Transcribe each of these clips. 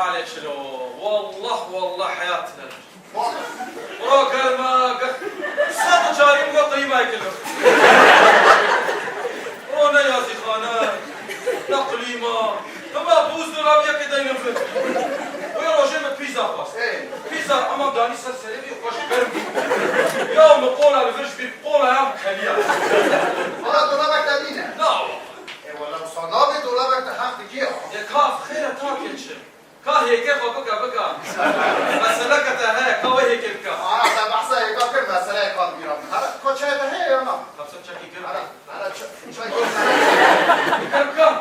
حالك شنو؟ والله حياتنا. ورا كلمة صوت جاري مقطعي ما يكلم. رونا يا زخانة نقليمة ما بوز درابيا كده ينفذ. ويا روجي بيتزا خاص. بيتزا أمام داني سلسلة بيخش برمي. يوم قولها بفرش بقولها يوم خليها. ولا دولابك تدينه؟ لا والله. ولا مصنابي دولابك تحت كيف؟ يا كاف خير تاكل شيء. كاه هيك بكا. مسألة كتاه كاه هيك الكا. أنا بحث هيك كل مسألة كان بيرام. هذا كل شيء ده هي أنا. خمسة شكل كم. هذا شيء كم.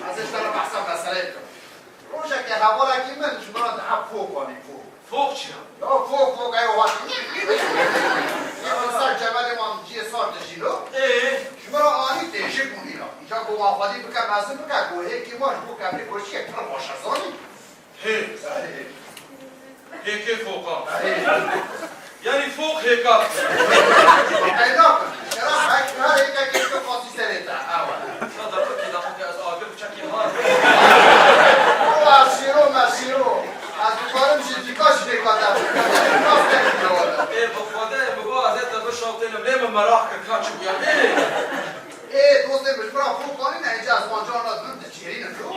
عزيز ترى بحث مسألة. روشك يا هبولا كمان شو مراد حب فوق واني فوق. فوق شيء. لا فوق أي واحد. يا صار جمال ما نجي صار تجيله. شو مراد أني تيجي كونينا. إذا كوا فادي بكا مازن بكا كوا هيك ما شو بكا بكوشي أكثر باش زاني. هيك فوق. يعني فوق هيك. هيناك. شرح هيك كيف تقصي سريتا. هذا كده حاجة أقول بشكل هذا. ماشيرو. از بخارم جدیکاش بکادم. بخواده بگو از ات بشاطیم لیم مراح کاچو بیا. دوستم بشمرا خوب کنی نه اینجا از مانجان را دون تچیری نشو.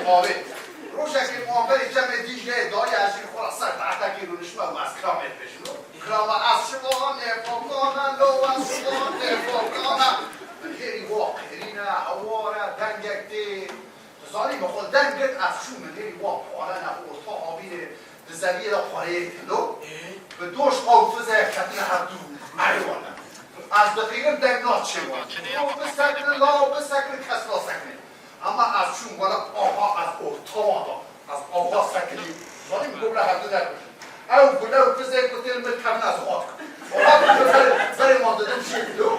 مقابل. روشکی معامل جمع دیجه داری اشیر خلاصه تعتکی رو نشما و از کرامت بشنو. کرام از شما نفاقانا لو از شما نفاقانا. هری واقعی نه اواره دنگکتی. زانی با خود دنگت از شو منیری واقعا نه تا آبی زویه را خواهی کلو به دوش حافظه کتن هر دو ایوانه از دقیقه دنگات چه وان بسکن لا بسکن کس لا سکنه اما از شون والا آقا از ارتادا از آقا سکنی زانی میگم هر دو نکشن او بلو بزه کتل مکمن از خود کن آقا بزر ما دادم چه دو